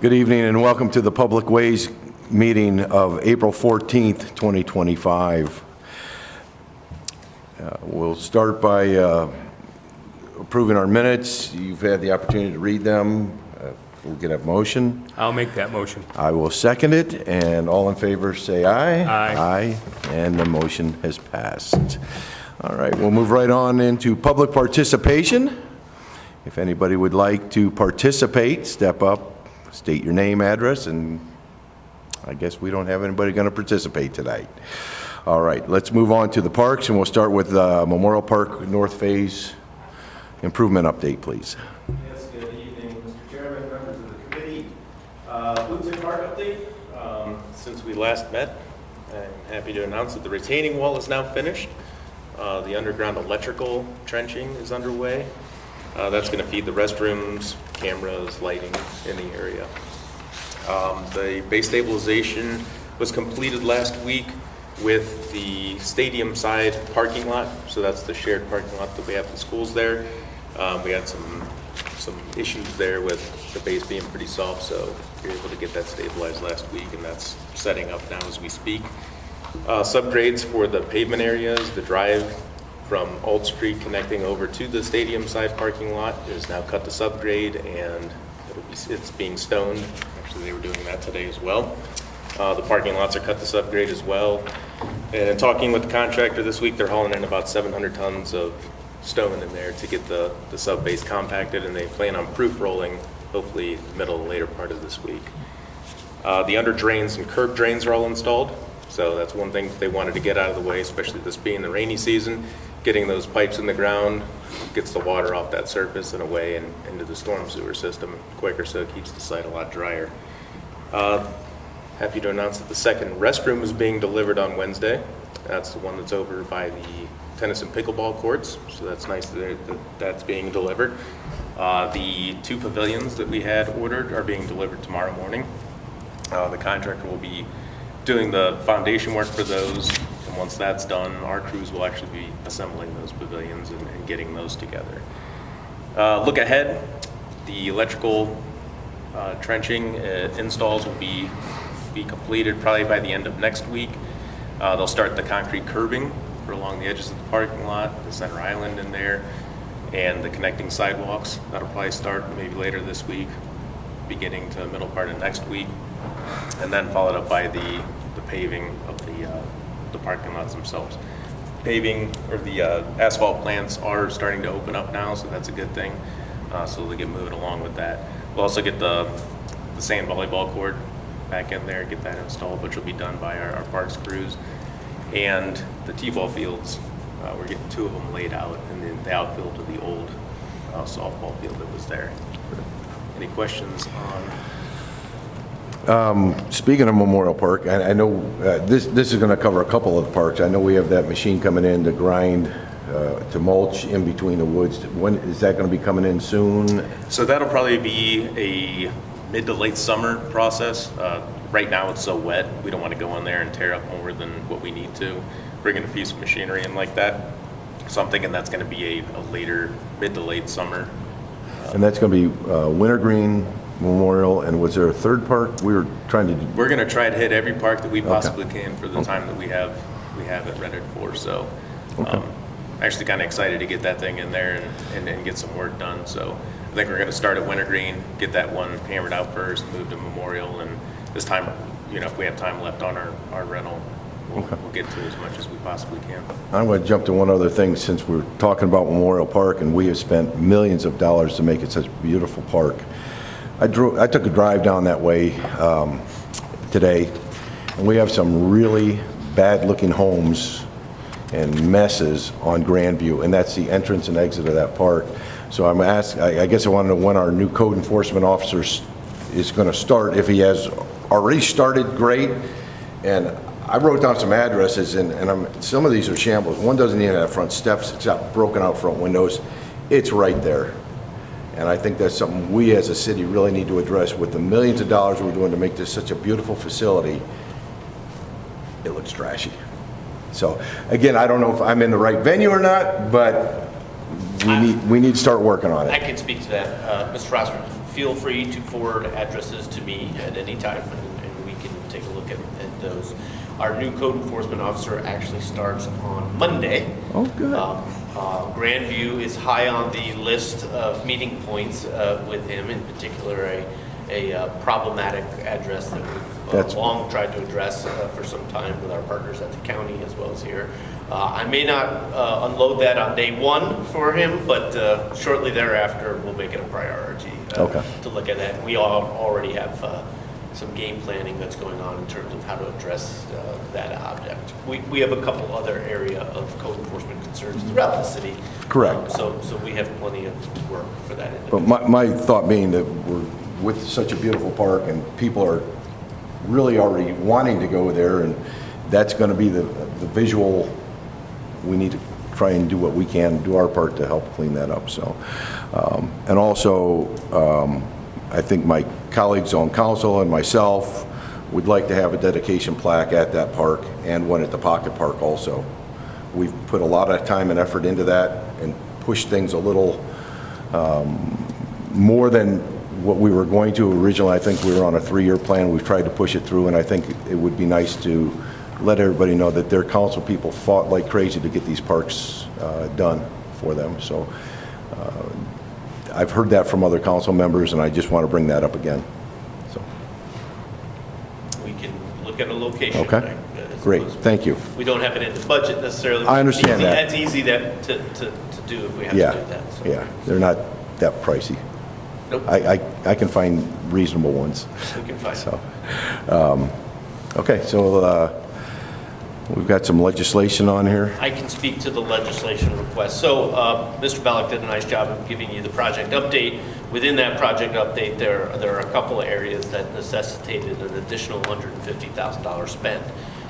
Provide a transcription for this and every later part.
Good evening and welcome to the Public Ways meeting of April 14th, 2025. We'll start by approving our minutes. You've had the opportunity to read them. We'll get a motion. I'll make that motion. I will second it, and all in favor say aye. Aye. Aye, and the motion has passed. All right, we'll move right on into public participation. If anybody would like to participate, step up. State your name, address, and I guess we don't have anybody going to participate tonight. All right, let's move on to the parks, and we'll start with Memorial Park North Phase improvement update, please. Yes, good evening, Mr. Chairman, members of the committee. Woodson Park update. Since we last met, I'm happy to announce that the retaining wall is now finished. The underground electrical trenching is underway. That's going to feed the restrooms, cameras, lighting in the area. The base stabilization was completed last week with the stadium side parking lot. So that's the shared parking lot that we have in schools there. We had some issues there with the base being pretty soft, so we were able to get that stabilized last week, and that's setting up now as we speak. Subgrades for the pavement areas, the drive from Old Street connecting over to the stadium side parking lot is now cut to subgrade, and it's being stoned. Actually, they were doing that today as well. The parking lots are cut to subgrade as well. And in talking with the contractor this week, they're hauling in about 700 tons of stone in there to get the sub base compacted, and they plan on proof rolling hopefully middle and later part of this week. The under drains and curb drains are all installed. So that's one thing that they wanted to get out of the way, especially this being the rainy season. Getting those pipes in the ground gets the water off that surface and away and into the storm sewer system quicker, so it keeps the site a lot drier. Happy to announce that the second restroom is being delivered on Wednesday. That's the one that's over by the tennis and pickleball courts, so that's nice that that's being delivered. The two pavilions that we had ordered are being delivered tomorrow morning. The contractor will be doing the foundation work for those, and once that's done, our crews will actually be assembling those pavilions and getting those together. Look ahead, the electrical trenching installs will be completed probably by the end of next week. They'll start the concrete curbing for along the edges of the parking lot, the center island in there, and the connecting sidewalks. That'll probably start maybe later this week, beginning to the middle part of next week, and then followed up by the paving of the parking lots themselves. Paving, or the asphalt plants are starting to open up now, so that's a good thing. So they'll get moving along with that. We'll also get the sand volleyball court back in there, get that installed, which will be done by our parks crews. And the t-ball fields, we're getting two of them laid out, and then the outfield of the old softball field that was there. Any questions on? Speaking of Memorial Park, I know this is going to cover a couple of the parks. I know we have that machine coming in to grind, to mulch in between the woods. When is that going to be coming in soon? So that'll probably be a mid to late summer process. Right now it's so wet, we don't want to go in there and tear up more than what we need to. Bringing a piece of machinery in like that. So I'm thinking that's going to be a later, mid to late summer. And that's going to be Wintergreen, Memorial, and was there a third park we were trying to do? We're going to try to hit every park that we possibly can for the time that we have it rented for. So actually kind of excited to get that thing in there and get some work done. So I think we're going to start at Wintergreen, get that one hammered out first, move to Memorial, and this time, if we have time left on our rental, we'll get to as much as we possibly can. I'm going to jump to one other thing since we're talking about Memorial Park, and we have spent millions of dollars to make it such a beautiful park. I took a drive down that way today, and we have some really bad-looking homes and messes on Grandview, and that's the entrance and exit of that park. So I guess I want to know when our new code enforcement officer is going to start. If he has already started, great. And I wrote down some addresses, and some of these are shambles. One doesn't even have front steps. It's got broken out front windows. It's right there. And I think that's something we as a city really need to address with the millions of dollars we're doing to make this such a beautiful facility. It looks trashy. So again, I don't know if I'm in the right venue or not, but we need to start working on I it. can speak to that. Mr. Rosser, feel free to forward addresses to me at any time, and we can take a look at those. Our new code enforcement officer actually starts on Monday. Oh, good. Grandview is high on the list of meeting points with him, in particular a problematic address that we've long tried to address for some time with our partners at the county as well as here. I may not unload that on day one for him, but shortly thereafter we'll make it a priority to look at that. We already have some game planning that's going on in terms of how to address that object. We have a couple other area of code enforcement concerns throughout the city. Correct. So we have plenty of work for that. But my thought being that we're with such a beautiful park and people are really already wanting to go there, and that's going to be the visual. We need to try and do what we can, do our part to help clean that up. So, and also, I think my colleagues on council and myself would like to have a dedication plaque at that park and one at the Pocket Park also. We've put a lot of time and effort into that and pushed things a little more than what we were going to originally. I think we were on a 3-year plan. We've tried to push it through, and I think it would be nice to let everybody know that their council people fought like crazy to get these parks done for them. So I've heard that from other council members, and I just want to bring that up again. So we can look at a location. Okay. Great. Thank you. We don't have it in the budget necessarily. I understand that. That's easy to do if we have to do that. So. Yeah, they're not that pricey. Nope. I can find reasonable ones. We can find. So, okay, so we've got some legislation on here. I can speak to the legislation request. So Mr. Bellick did a nice job of giving you the project update. Within that project update, there are a couple of areas that necessitated an additional $150,000 spent.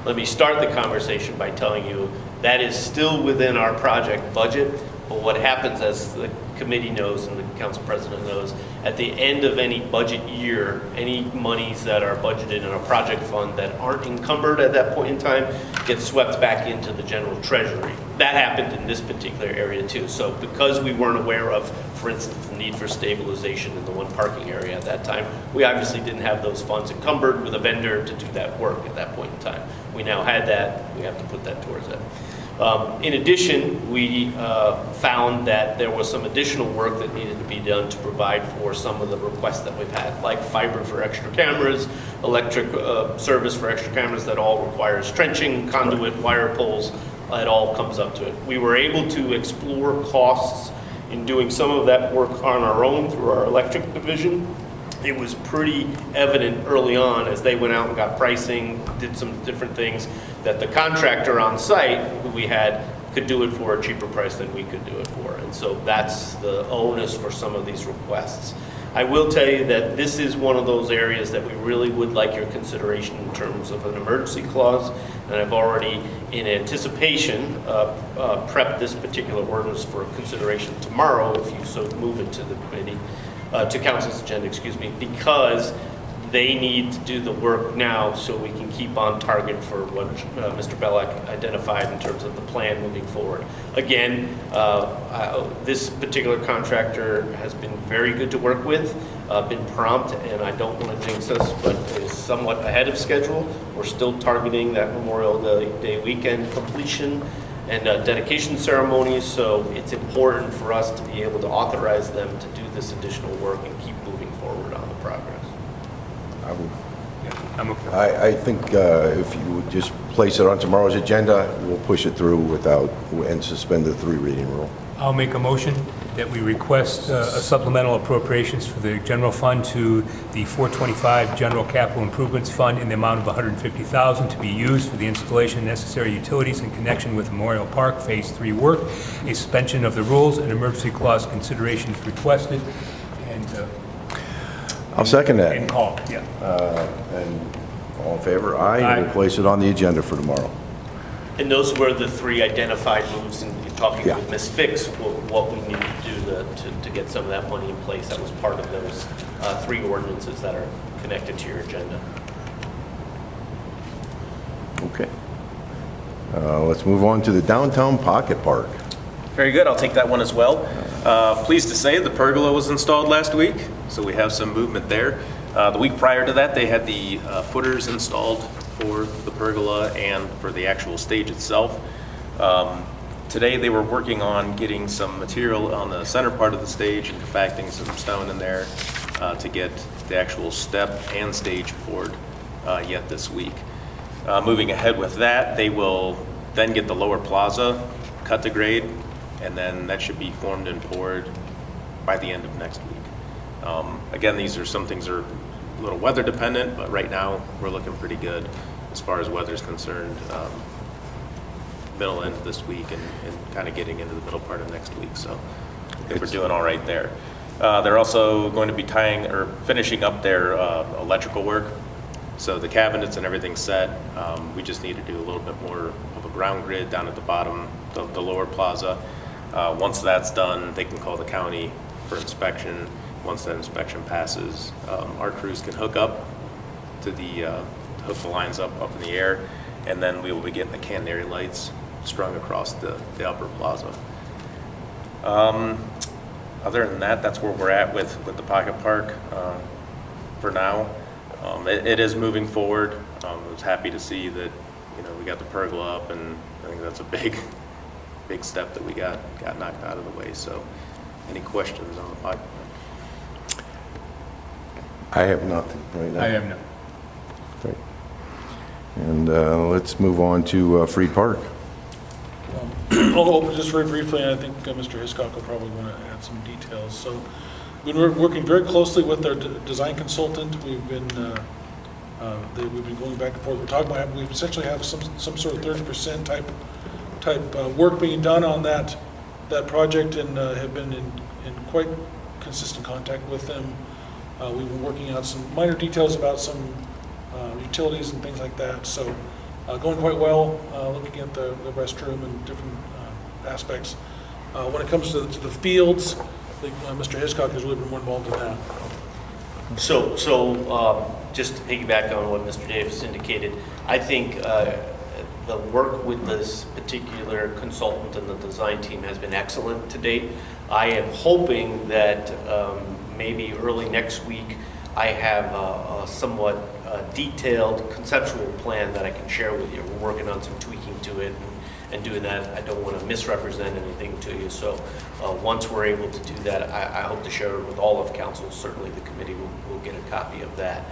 Let me start the conversation by telling you that is still within our project budget. But what happens, as the committee knows and the council president knows, at the end of any budget year, any monies that are budgeted in a project fund that aren't encumbered at that point in time get swept back into the general treasury. That happened in this particular area too. So because we weren't aware of, for instance, the need for stabilization in the one parking area at that time, we obviously didn't have those funds encumbered with a vendor to do that work at that point in time. We now had that. We have to put that towards it. In addition, we found that there was some additional work that needed to be done to provide for some of the requests that we've had, like fiber for extra cameras, electric service for extra cameras that all requires trenching, conduit, wire pulls. It all comes up to it. We were able to explore costs in doing some of that work on our own through our electric division. It was pretty evident early on as they went out and got pricing, did some different things, that the contractor on site who we had could do it for a cheaper price than we could do it for. And so that's the onus for some of these requests. I will tell you that this is one of those areas that we really would like your consideration in terms of an emergency clause. And I've already, in anticipation, prepped this particular ordinance for consideration tomorrow, if you so move it to the committee. To council's agenda, excuse me, because they need to do the work now so we can keep on target for what Mr. Bellick identified in terms of the plan moving forward. Again, this particular contractor has been very good to work with, been prompt, and I don't want to jinx us, but is somewhat ahead of schedule. We're still targeting that Memorial Day weekend completion and dedication ceremonies, so it's important for us to be able to authorize them to do this additional work and keep moving forward on the progress. I think if you would just place it on tomorrow's agenda, we'll push it through and suspend the 3-reading rule. I'll make a motion that we request a supplemental appropriations for the general fund to the 425 General Capital Improvements Fund in the amount of $150,000 to be used for the installation of necessary utilities in connection with Memorial Park Phase 3 work. A suspension of the rules and emergency clause consideration is requested. And I'll second that. and call. Yeah. And all in favor? Aye. Aye. We'll place it on the agenda for tomorrow. And those were the 3 identified moves in talking Yeah. with Ms. Fix, what we need to do to get some of that money in place. That was part of those 3 ordinances that are connected to your agenda. Okay. Let's move on to the Downtown Pocket Park. Very good, I'll take that one as well. Pleased to say the pergola was installed last week, so we have some movement there. The week prior to that, they had the footers installed for the pergola and for the actual stage itself. Today they were working on getting some material on the center part of the stage and compacting some stone in there to get the actual step and stage poured yet this week. Moving ahead with that, they will then get the lower plaza cut to grade, and then that should be formed and poured by the end of next week. Again, these are some things are a little weather dependent, but right now we're looking pretty good as far as weather is concerned. Middle end of this week and kind of getting into the middle part of next week, so I think we're doing all right there. They're also going to be tying or finishing up their electrical work. So the cabinets and everything's set. We just need to do a little bit more of a ground grid down at the bottom, the lower plaza. Once that's done, they can call the county for inspection. Once that inspection passes, our crews can hook up to hook the lines up in the air, and then we will be getting the catenary lights strung across the upper plaza. Other than that, that's where we're at with the pocket park for now. It is moving forward. I was happy to see that we got the pergola up, and I think that's a big step that we got knocked out of the way. So, any questions on the pocket park? I have nothing right now. I have none. Great. And let's move on to Free Park. I'll open just very briefly, and I think Mr. Hiscock will probably want to add some details. So we've been working very closely with our design consultant. We've been going back and forth. We're talking about, we essentially have some sort of 30% type work being done on that project, and have been in quite consistent contact with them. We've been working out some minor details about some utilities and things like that. So going quite well, looking at the restroom and different aspects. When it comes to the fields, I think Mr. Hiscock has really been more involved in that. So just to piggyback on what Mr. Davis indicated, I think the work with this particular consultant and the design team has been excellent to date. I am hoping that maybe early next week I have a somewhat detailed conceptual plan that I can share with you. We're working on some tweaking to it and doing that. I don't want to misrepresent anything to you. So once we're able to do that, I hope to share it with all of council. Certainly the committee will get a copy of that.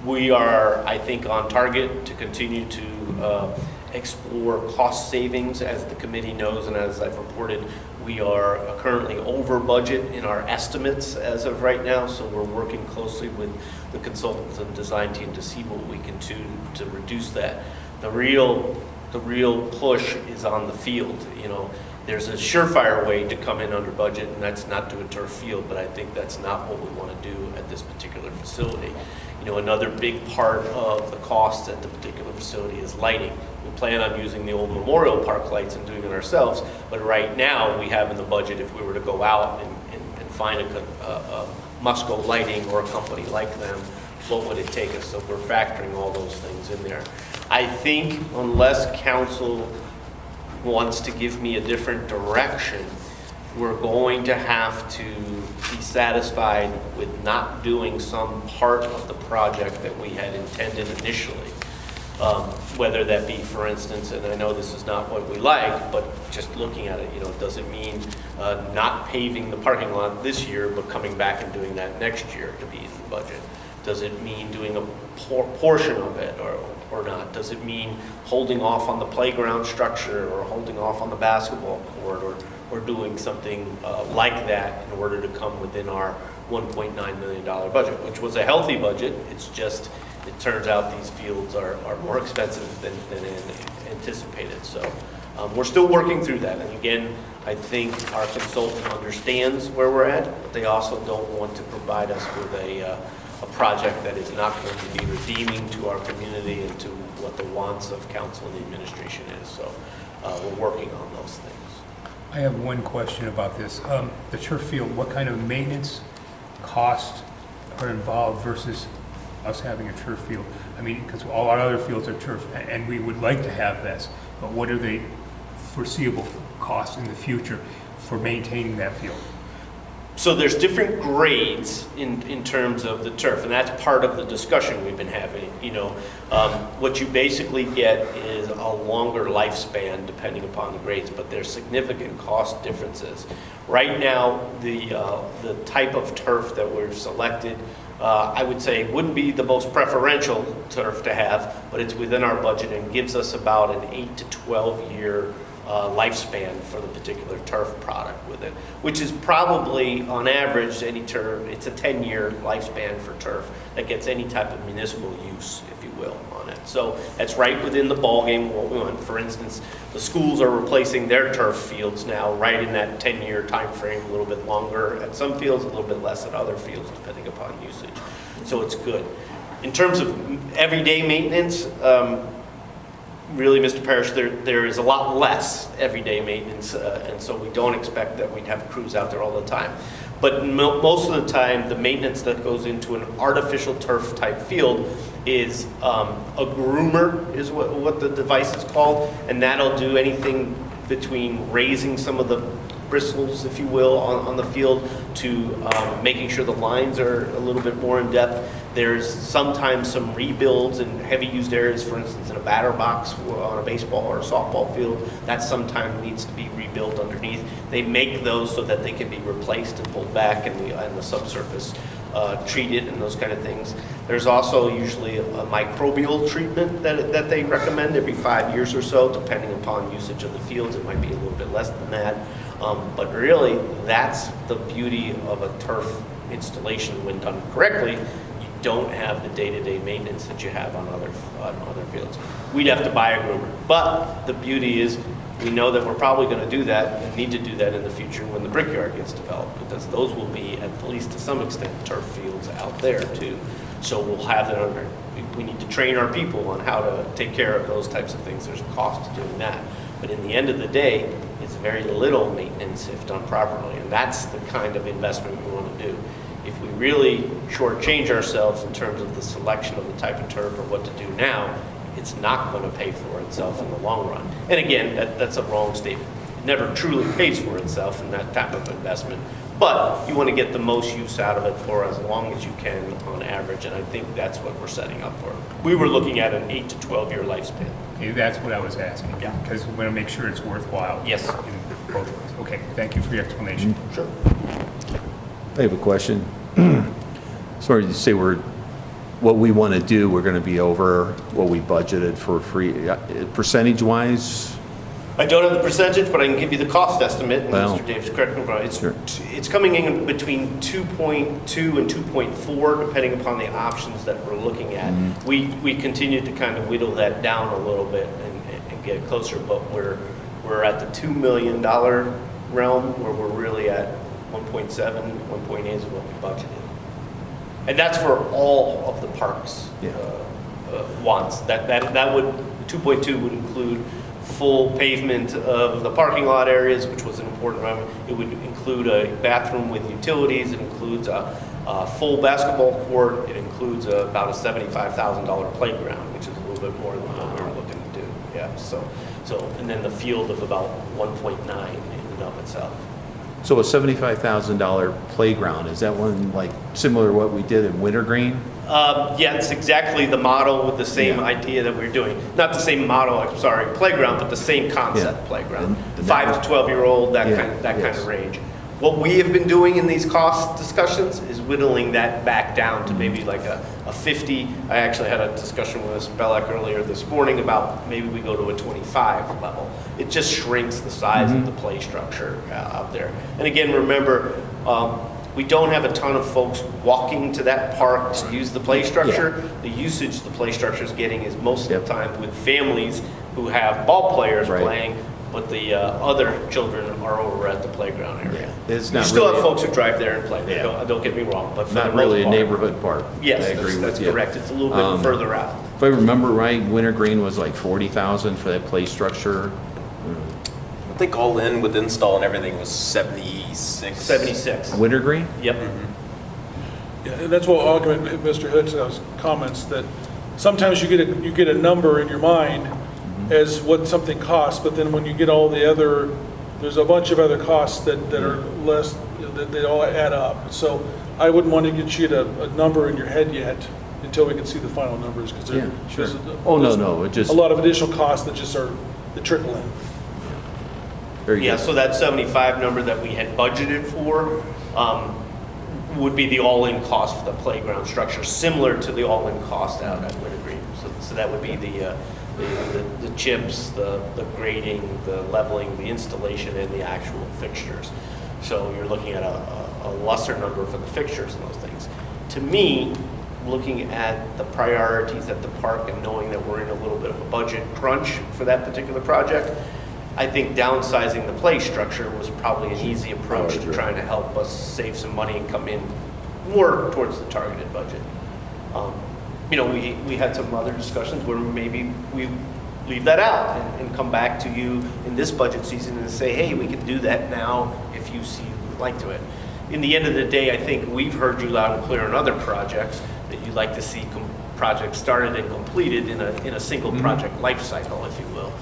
We are, I think, on target to continue to explore cost savings. As the committee knows, and as I've reported, we are currently over budget in our estimates as of right now, so we're working closely with the consultants and design team to see what we can do to reduce that. The real push is on the field. There's a surefire way to come in under budget, and that's not do a turf field, but I think that's not what we want to do at this particular facility. Another big part of the cost at the particular facility is lighting. We plan on using the old Memorial Park lights and doing it ourselves, but right now we have in the budget, if we were to go out and find a Musco Lighting or a company like them, what would it take us? So we're factoring all those things in there. I think unless council wants to give me a different direction, we're going to have to be satisfied with not doing some part of the project that we had intended initially. Whether that be, for instance, and I know this is not what we like, but just looking at it, does it mean not paving the parking lot this year, but coming back and doing that next year to be in the budget? Does it mean doing a portion of it or not? Does it mean holding off on the playground structure or holding off on the basketball court or doing something like that in order to come within our $1.9 million budget, which was a healthy budget. It's just, it turns out these fields are more expensive than anticipated. So we're still working through that. And again, I think our consultant understands where we're at, but they also don't want to provide us with a project that is not going to be redeeming to our community and to what the wants of council and the administration is. So we're working on those things. I have one question about this. The turf field, what kind of maintenance costs are involved versus us having a turf field? I mean, because all our other fields are turf, and we would like to have this, but what are the foreseeable cost in the future for maintaining that field? So there's different grades in terms of the turf, and that's part of the discussion we've been having. What you basically get is a longer lifespan depending upon the grades, but there's significant cost differences. Right now, the type of turf that we've selected, I would say wouldn't be the most preferential turf to have, but it's within our budget and gives us about an 8 to 12 year lifespan for the particular turf product with it, which is probably on average any turf, it's a 10-year lifespan for turf that gets any type of municipal use, if you will, on it. So that's right within the ballgame of what we want. For instance, the schools are replacing their turf fields now right in that 10-year time frame, a little bit longer at some fields, a little bit less at other fields depending upon usage. So it's good. In terms of everyday maintenance, really, Mr. Parrish, there is a lot less everyday maintenance, and so we don't expect that we'd have crews out there all the time. But most of the time, the maintenance that goes into an artificial turf type field is a groomer, is what the device is called, and that'll do anything between raising some of the bristles, if you will, on the field to making sure the lines are a little bit more in depth. There's sometimes some rebuilds in heavy used areas, for instance, in a batter box on a baseball or a softball field. That sometimes needs to be rebuilt underneath. They make those so that they can be replaced and pulled back and the subsurface treated and those kind of things. There's also usually a microbial treatment that they recommend every 5 years or so, depending upon usage of the fields. It might be a little bit less than that. But really, that's the beauty of a turf installation when done correctly. Don't have the day-to-day maintenance that you have on other fields. We'd have to buy a groomer. But the beauty is we know that we're probably going to do that and need to do that in the future when the brickyard gets developed, because those will be, at least to some extent, turf fields out there too. So we'll have that under. We need to train our people on how to take care of those types of things. There's a cost to doing that. But in the end of the day, it's very little maintenance if done properly. And that's the kind of investment we want to do. If we really shortchange ourselves in terms of the selection of the type of turf or what to do now, it's not going to pay for itself in the long run. And again, that's a wrong statement. It never truly pays for itself in that type of investment. But you want to get the most use out of it for as long as you can on average, and I think that's what we're setting up for. We were looking at an 8 to 12 year lifespan. Okay, that's what I was asking. Yeah. Because we want to make sure it's worthwhile. Yes. In both ways. Okay, thank you for your explanation. Sure. I have a question. Sorry, you say what we want to do, we're going to be over what we budgeted for free, percentage-wise? I don't have the percentage, but I can give you the cost estimate, and Well, Mr. Davis, correct me if I'm wrong. sure. It's coming in between 2.2 and 2.4, depending upon the options that we're looking at. We continue to kind of whittle that down a little bit and get closer, but we're at the $2 million realm, where we're really at 1.7, 1.8 is what we budgeted. And that's for all of the parks wants. That would, 2.2 would include full pavement of the parking lot areas, which was an important one. It would include a bathroom with utilities. It includes a full basketball court. It includes about a $75,000 playground, which is a little bit more than what we were looking to do. Yeah. So, and then the field of about 1.9 in and of itself. So a $75,000 playground, is that one like similar to what we did in Wintergreen? Yeah, it's exactly the model with the same idea that we're doing. Not the same model, I'm sorry, playground, but the same concept playground. And 5 to 12-year-old, that Yeah, kind of range. What we have been doing in these cost discussions is whittling that back down to maybe like a 50. I actually had a discussion with Mr. Bellick earlier this morning about maybe we go to a 25 level. It just shrinks the size of the play structure out there. And again, remember, we don't have a ton of folks walking to that park to use the play structure. The usage the play structure is getting is most of the time with families who have ball players playing, but the other children are over at the playground area. It's You not still really- have folks who drive there and play. Don't get me wrong, but for the Not most really a part- neighborhood park. Yes, I agree that's with you. correct. It's a little bit further out. If I remember right, Wintergreen was like 40,000 for that play structure. I think all in with install and everything was 76. 76. Wintergreen? Yep. Yeah, and that's what augment Mr. Hicks's comments, that sometimes you get a number in your mind as what something costs, but then when you get all the other there's a bunch of other costs that are less, that they all add up. So I wouldn't want to get you a number in your head yet until we can see the final numbers, because Yeah, sure. Oh, no, it just, a lot of additional costs that just are, that trickle in. very Yeah, good. so that 75 number that we had budgeted for would be the all-in cost for the playground structure, similar to the all-in cost out at Wintergreen. So that would be the chips, the grading, the leveling, the installation, and the actual fixtures. So you're looking at a lesser number for the fixtures and those things. To me, looking at the priorities at the park and knowing that we're in a little bit of a budget crunch for that particular project, I think downsizing the play structure was probably an easy approach to trying to help us save some money and come in more towards the targeted budget. You know, we had some other discussions where maybe we leave that out and come back to you in this budget season and say, hey, we can do that now if you see you'd like to it. In the end of the day, I think we've heard you loud and clear on other projects that you'd like to see projects started and completed in a single project life cycle, if you will.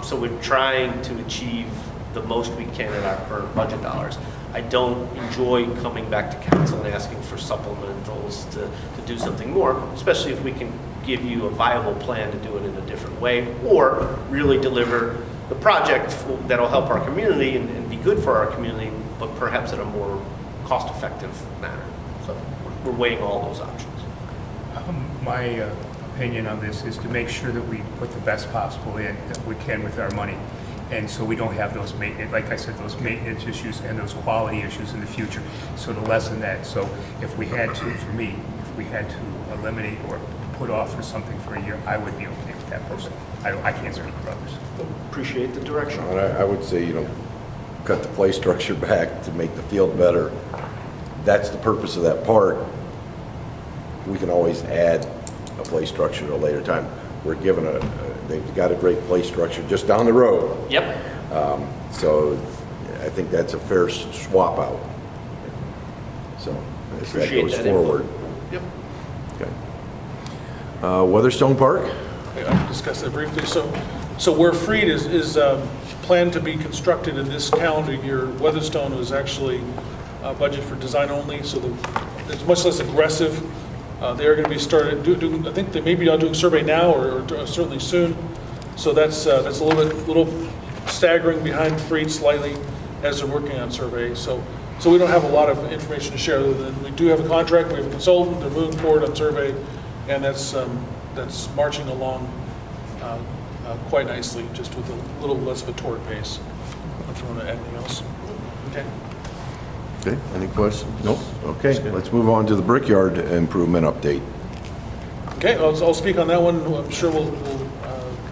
So we're trying to achieve the most we can in our current budget dollars. I don't enjoy coming back to council and asking for supplementals to do something more, especially if we can give you a viable plan to do it in a different way, or really deliver the project that'll help our community and be good for our community, but perhaps in a more cost-effective manner. So we're weighing all those options. My opinion on this is to make sure that we put the best possible in that we can with our money. And so we don't have those maintenance, like I said, those maintenance issues and those quality issues in the future. So to lessen that, so if we had to, for me, if we had to eliminate or put off for something for a year, I would be okay with that person. I can't speak for others. Appreciate the direction. And I would say, cut the play structure back to make the field better. That's the purpose of that park. We can always add a play structure at a later time. We're given they've got a great play structure just down the road. Yep. So I think that's a fair swap out. So as that Appreciate goes that input. forward. Yep. Okay. Weatherstone Park? I can discuss that briefly. So where Freed is planned to be constructed in this calendar year, Weatherstone was actually budgeted for design only, so it's much less aggressive. They are going to be started doing, I think they may be doing survey now or certainly soon. So that's a little staggering behind Freed slightly as they're working on survey. So we don't have a lot of information to share other than we do have a contract, we have a consultant, they're moving forward on survey, and that's marching along quite nicely, just with a little less of a torrid pace. If you want to add anything else. Okay. Okay, any questions? Nope. Okay, let's move on to the Brickyard improvement update. Okay, I'll speak on that one. I'm sure we'll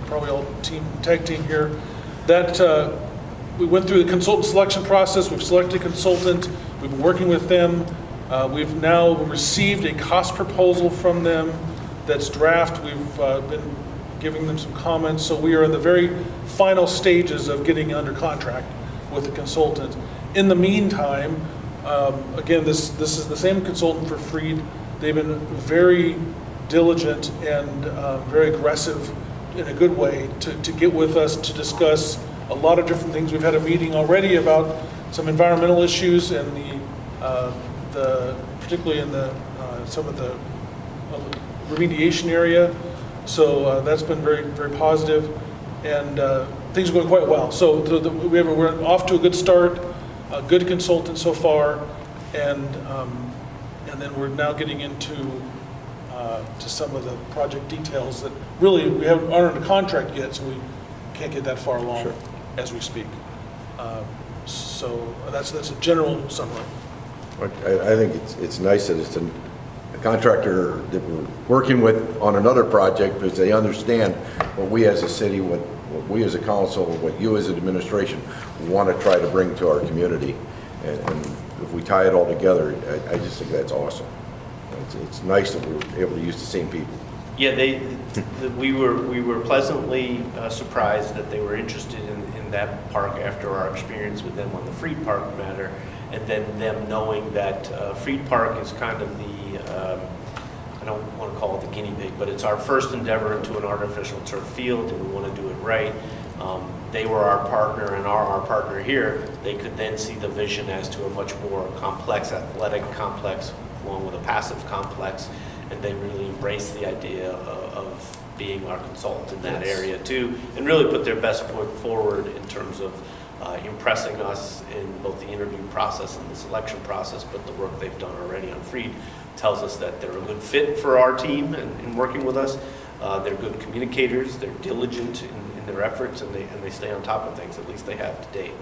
probably all tag team here. That we went through the consultant selection process. We've selected a consultant. We've been working with them. We've now received a cost proposal from them that's draft. We've been giving them some comments. So we are in the very final stages of getting under contract with the consultant. In the meantime, again, this is the same consultant for Freed. They've been very diligent and very aggressive in a good way to get with us to discuss a lot of different things. We've had a meeting already about some environmental issues and particularly in some of the remediation area. So that's been very, very positive, and things are going quite well. So we're off to a good start. A good consultant so far, and then we're now getting into to some of the project details that really we aren't under contract yet, so we can't get that far along as we speak. So that's a general summary. I think it's nice that it's a contractor that we're working with on another project because they understand what we as a city, what we as a council, what you as an administration want to try to bring to our community. And if we tie it all together, I just think that's awesome. It's nice that we're able to use the same people. Yeah, we were pleasantly surprised that they were interested in that park after our experience with them on the Freed Park matter, and then them knowing that Freed Park is kind of the I don't want to call it the guinea pig, but it's our first endeavor into an artificial turf field, and we want to do it right. they were our partner and are our partner here, they could then see the vision as to a much more complex athletic complex along with a passive complex, and they really embrace the idea of being our consultant in that area too, and really put their best foot forward in terms of impressing us in both the interview process and the selection process, but the work they've done already on Freed tells us that they're a good fit for our team and in working with us. They're good communicators, they're diligent in their efforts, and they stay on top of things, at least they have to date.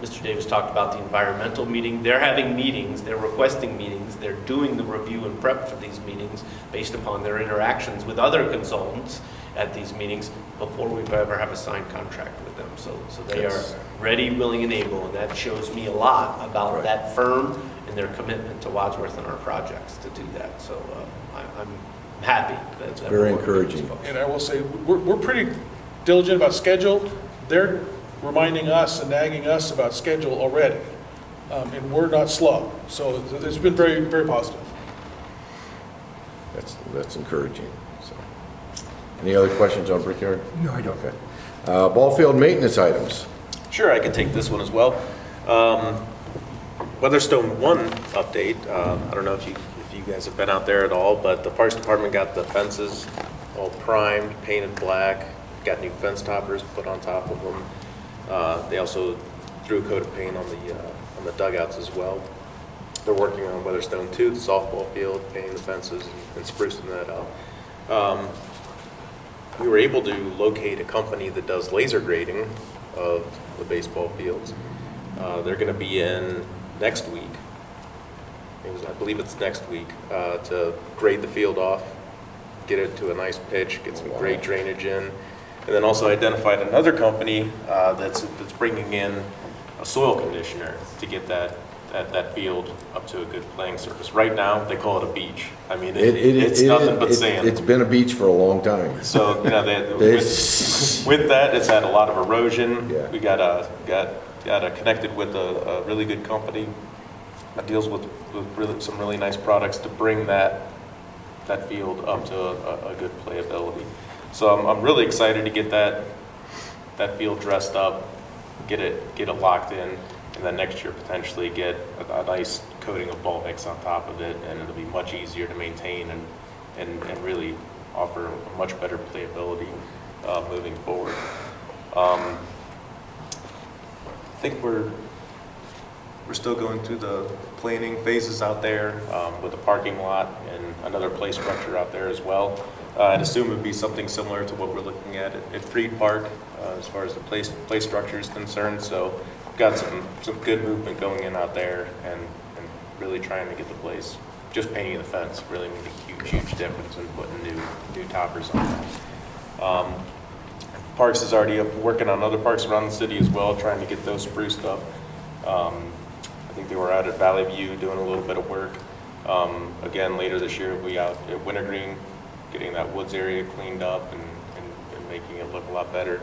Mr. Davis talked about the environmental meeting. They're having meetings, they're requesting meetings, they're doing the review and prep for these meetings based upon their interactions with other consultants at these meetings before we ever have a signed contract with them. So they are ready, willing, and able, and that shows me a lot about that firm and their commitment to Wadsworth and our projects to do that. So I'm happy. That's very encouraging. And I will say, we're pretty diligent about schedule. They're reminding us and nagging us about schedule already, and we're not slow. So it's been very, very positive. That's encouraging. So, any other questions on Brickyard? No, I don't. Okay. Ball field maintenance items. Sure, I can take this one as well. Weatherstone 1 update. I don't know if you guys have been out there at all, but the Parks Department got the fences all primed, painted black, got new fence toppers put on top of them. They also threw a coat of paint on the dugouts as well. They're working on Weatherstone 2, the softball field, painting the fences and sprucing that up. We were able to locate a company that does laser grading of the baseball fields. They're going to be in next week. I believe it's next week, to grade the field off, get it to a nice pitch, get some great drainage in, and then also identified another company that's bringing in a soil conditioner to get that field up to a good playing surface. Right now, they call it a beach. I mean, it's nothing but sand. It's been a beach for a long time. So with that, it's had a lot of erosion. Yeah. We got connected with a really good company that deals with some really nice products to bring that field up to a good playability. So I'm really excited to get that field dressed up, get it locked in, and then next year potentially get a nice coating of ball mix on top of it, and it'll be much easier to maintain and really offer a much better playability moving forward. I think we're still going through the planning phases out there with a parking lot and another play structure out there as well. I'd assume it would be something similar to what we're looking at Freed Park as far as the play structure is concerned. So we've got some good movement going in out there and really trying to get the place. Just painting the fence really made a huge difference in putting new toppers on that. Parks is already up working on other parks around the city as well, trying to get those spruced up. I think they were out at Valley View doing a little bit of work. Again, later this year, we'll be out at Wintergreen, getting that woods area cleaned up and making it look a lot better.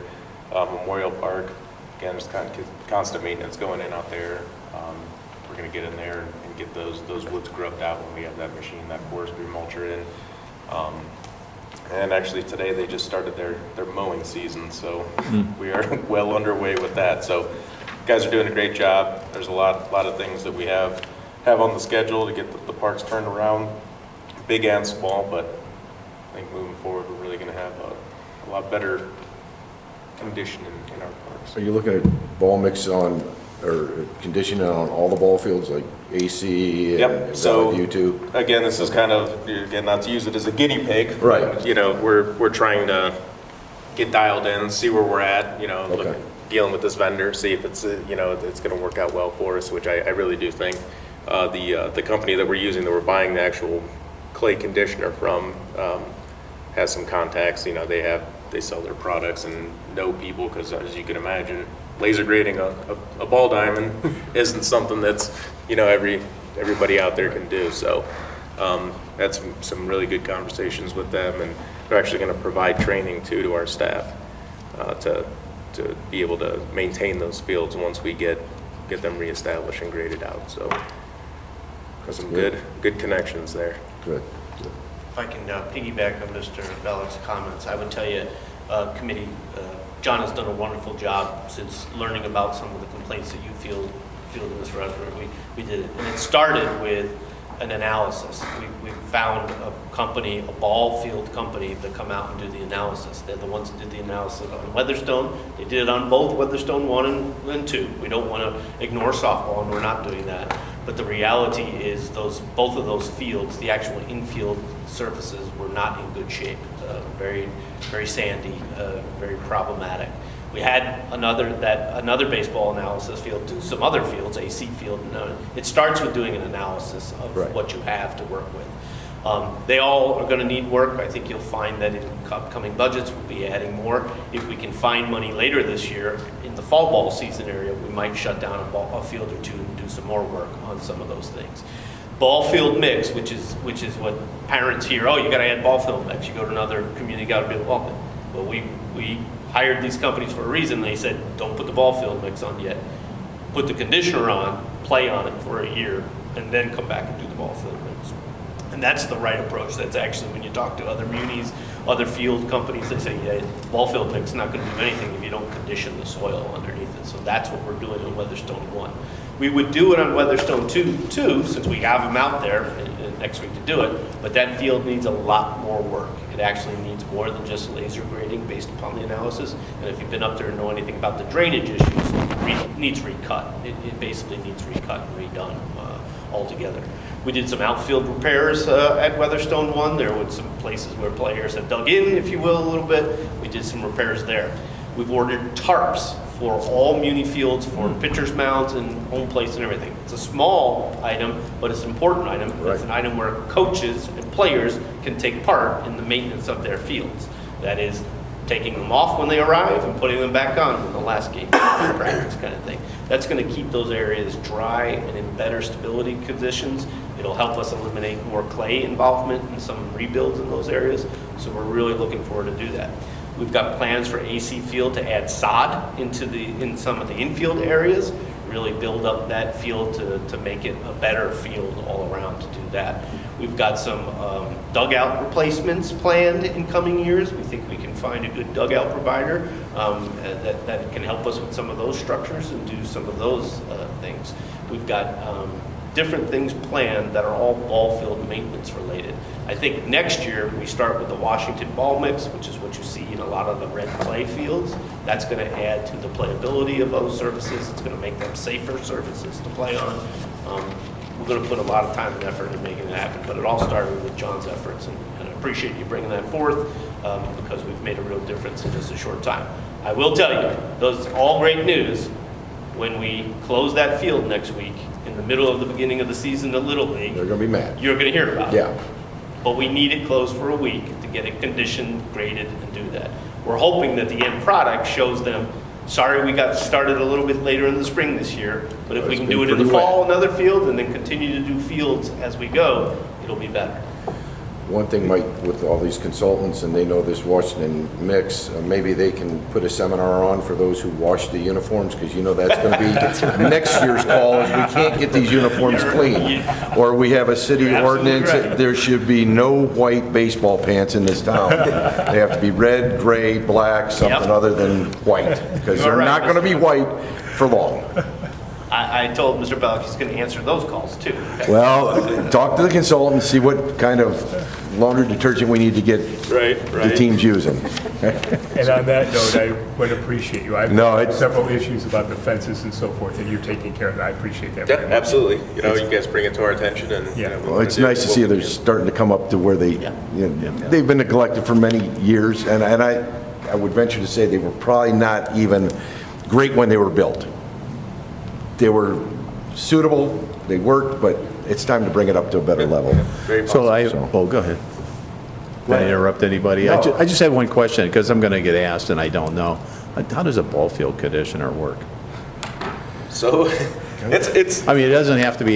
Memorial Park, again, just kind of constant maintenance going in out there. We're going to get in there and get those woods grubbed out when we have that machine, that forestry mulcher in. And actually today they just started their mowing season, so we are well underway with that. So guys are doing a great job. There's a lot of things that we have on the schedule to get the parks turned around, big and small, but I think moving forward we're really going to have a lot better condition in our parks. Are you looking at ball mix on, or conditioning on all the ball fields, like AC and So Valley View too? Again, this is kind of, again, not to use it as a guinea pig. Right. But, we're trying to get dialed in, see where we're at, Okay. dealing with this vendor, see if it's, it's going to work out well for us, which I really do think. The company that we're using, that we're buying the actual clay conditioner from, has some contacts. They sell their products and know people, because as you can imagine, laser grading a ball diamond isn't something that's, everybody out there can do. So had some really good conversations with them, and they're actually going to provide training too to our staff to be able to maintain those fields once we get them reestablished and graded out. So some good connections there. Good. If I can piggyback on Mr. Bellick's comments, I would tell you, committee John has done a wonderful job since learning about some of the complaints that you fielded in this restaurant. We did it, and it started with an analysis. We found a company, a ball field company, that come out and do the analysis. They're the ones that did the analysis on Weatherstone. They did it on both Weatherstone 1 and 2. We don't want to ignore softball, and we're not doing that. But the reality is both of those fields, the actual infield surfaces, were not in good shape. Very, very sandy, very problematic. We had another baseball analysis field do some other fields, AC field. It starts with doing an analysis of what you have to work with. They all are going to need work. I think you'll find that in upcoming budgets we'll be adding more. If we can find money later this year in the fall ball season area, we might shut down a field or two and do some more work on some of those things. Ball field mix, which is what parents hear. Oh, you got to add ball field mix. You go to another community, got to be ball mix. Well, we hired these companies for a reason. They said, don't put the ball field mix on yet. Put the conditioner on, play on it for a year, and then come back and do the ball field mix. And that's the right approach. That's actually, when you talk to other munis, other field companies, they say, yeah, ball field mix is not going to do anything if you don't condition the soil underneath it. So that's what we're doing on Weatherstone 1. We would do it on Weatherstone 2 too, since we have them out there next week to do it, but that field needs a lot more work. It actually needs more than just laser grading based upon the analysis. And if you've been up there and know anything about the drainage issues, it needs recut. It basically needs recut and redone altogether. We did some outfield repairs at Weatherstone 1. There were some places where players had dug in, if you will, a little bit. We did some repairs there. We've ordered tarps for all muni fields for pitcher's mounds and home plates and everything. It's a small item, but it's an important item. Right. It's an item where coaches and players can take part in the maintenance of their fields. That is, taking them off when they arrive and putting them back on in the last game, practice kind of thing. That's going to keep those areas dry and in better stability conditions. It'll help us eliminate more clay involvement in some rebuilds in those areas. So we're really looking forward to do that. We've got plans for AC field to add sod in some of the infield areas, really build up that field to make it a better field all around to do that. We've got some dugout replacements planned in coming years. We think we can find a good dugout provider that can help us with some of those structures and do some of those things. We've got different things planned that are all ball field maintenance related. I think next year we start with the Washington ball mix, which is what you see in a lot of the red clay fields. That's going to add to the playability of those surfaces. It's going to make them safer surfaces to play on. We're going to put a lot of time and effort in making that happen, but it all started with John's efforts, and I appreciate you bringing that forth because we've made a real difference in just a short time. I will tell you, those are all great news. When we close that field next week, in the middle of the beginning of the season of Little League, they're going to be mad. You're going to hear about it. Yeah. But we need it closed for a week to get it conditioned, graded, and do that. We're hoping that the end product shows them, sorry we got started a little bit later in the spring this year, but if we can do it in the fall, another field, and then continue to do fields as we go, it'll be better. One thing, Mike, with all these consultants, and they know this Washington mix, maybe they can put a seminar on for those who wash the uniforms, because you know that's going to be next year's call, is we can't get these uniforms clean. Or we have a city ordinance that there should be no white baseball pants in this town. They have to be red, gray, black, something other than white, because they're not going to be white for long. I told Mr. Belk he's going to answer those calls too. Well, talk to the consultant, see what kind of laundry detergent we need to get the teams using. And on that note, I would appreciate you. I've had several issues about the fences and so forth, and you're taking care of that. I appreciate that. Yeah, absolutely. You know, you guys bring it to our attention, and well, it's nice to see they're starting to come up to where they've been neglected for many years, and I would venture to say they were probably not even great when they were built. They were suitable, they worked, but it's time to bring it up to a better level. Go ahead. Did I interrupt anybody? No. I just have one question, because I'm going to get asked and I don't know. How does a ball field conditioner work? So, it's. I mean, it doesn't have to be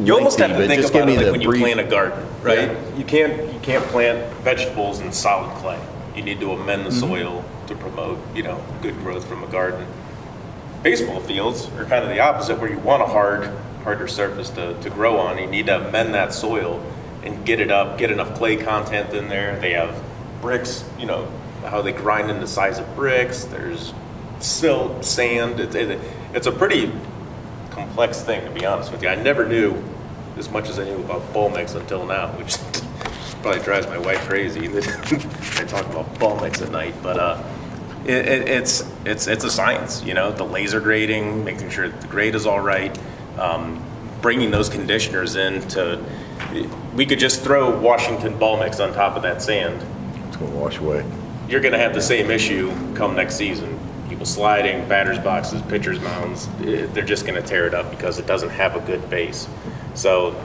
You almost have to think just about give me it like the when you brief. plant a garden, right? Yeah. You can't plant vegetables in solid clay. You need to amend the soil to promote, good growth from a garden. Baseball fields are kind of the opposite, where you want a harder surface to grow on. You need to amend that soil and get it up, get enough clay content in there. They have bricks, how they grind in the size of bricks. There's silt, sand. It's a pretty complex thing, to be honest with you. I never knew as much as I knew about ball mix until now, which probably drives my wife crazy that I talk about ball mix at night. But it's a science, you know, the laser grading, making sure that the grade is all right, bringing those conditioners in to, we could just throw Washington ball mix on top of that sand. It's going to wash away. You're going to have the same issue come next season. People sliding, batter's boxes, pitcher's mounds, they're just going to tear it up because it doesn't have a good base. So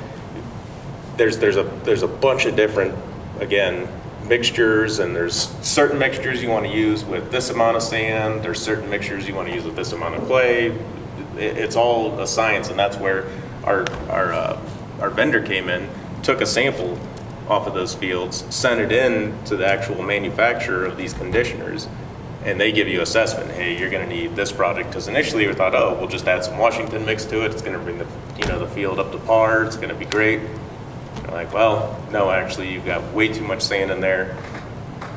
there's a bunch of different, again, mixtures, and there's certain mixtures you want to use with this amount of sand. There's certain mixtures you want to use with this amount of clay. It's all a science, and that's where our vendor came in, took a sample off of those fields, sent it in to the actual manufacturer of these conditioners, and they give you assessment. Hey, you're going to need this product, because initially we thought, oh, we'll just add some Washington mix to it. It's going to bring the field up to par. It's going to be great. They're like, well, no, actually, you've got way too much sand in there.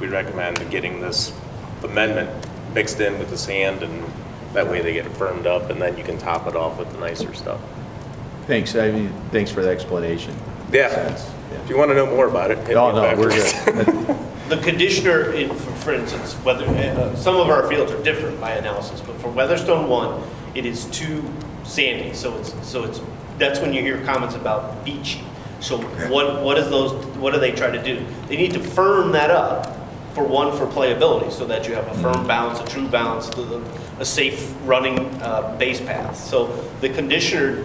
We recommend getting this amendment mixed in with the sand, and that way they get it firmed up, and then you can top it off with the nicer stuff. Thanks, thanks for the explanation. Yeah. Sense. If you want to know more about it, hit me No, back. we're good. The conditioner, for instance, whether some of our fields are different by analysis, but for Weatherstone 1, it is too sandy. So it's that's when you hear comments about beachy. So what do they try to do? They need to firm that up for playability, so that you have a firm bounce, a true bounce, a safe running base path. So the conditioner,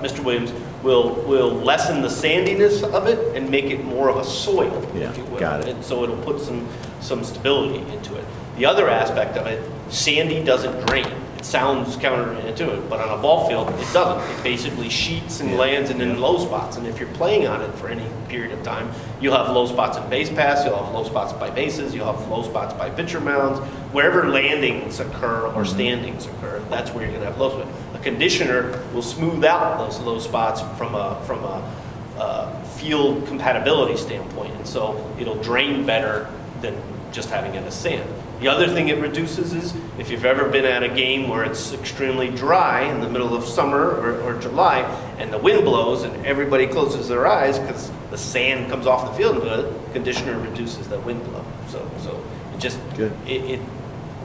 Mr. Williams, will lessen the sandiness of it and make it more of a soil, Yeah, if you will. got it. And so it'll put some stability into it. The other aspect of it, sandy doesn't drain. It sounds counterintuitive, but on a ball field, it doesn't. It basically sheets and lands in low spots. And if you're playing on it for any period of time, you'll have low spots in base paths, you'll have low spots by bases, you'll have low spots by pitcher mounds. Wherever landings occur or standings occur, that's where you're going to have low spots. A conditioner will smooth out those low spots from a field compatibility standpoint, and so it'll drain better than just having it as sand. The other thing it reduces is, if you've ever been at a game where it's extremely dry in the middle of summer or July, and the wind blows and everybody closes their eyes because the sand comes off the field, the conditioner reduces the wind blow. So it just, Good.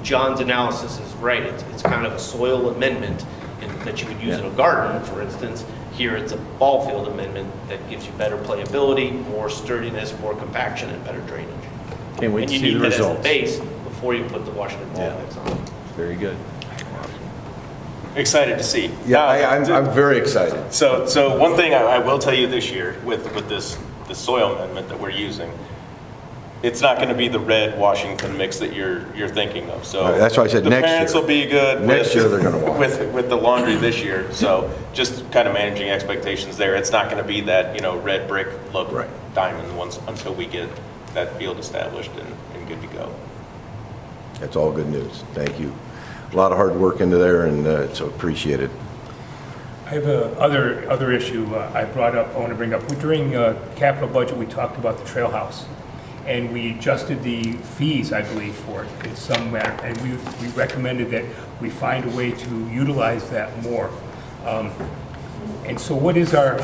John's analysis is right. It's kind of a soil amendment that you would use in a garden, for instance. Here it's a ball field amendment that gives you better playability, more sturdiness, more compaction, and better drainage. Can't wait And to you see need the that as the results. base before you put the Washington ball mix on. Very good. Excited to see. Yeah, I'm very excited. So one thing I will tell you this year with this soil amendment that we're using, it's not going to be the red Washington mix that you're thinking of. So That's why I said the next parents year. will be good. Next year they're going to want with the laundry this year. So just kind of managing expectations there. It's not going to be that red brick look Right. diamond once until we get that field established and good to go. That's all good news. Thank you. A lot of hard work into there, and it's appreciated. I have other issue I brought up, I want to bring up. During capital budget, we talked about the trail house, and we adjusted the fees, I believe, for it in some manner, and we recommended that we find a way to utilize that more. And so what is our,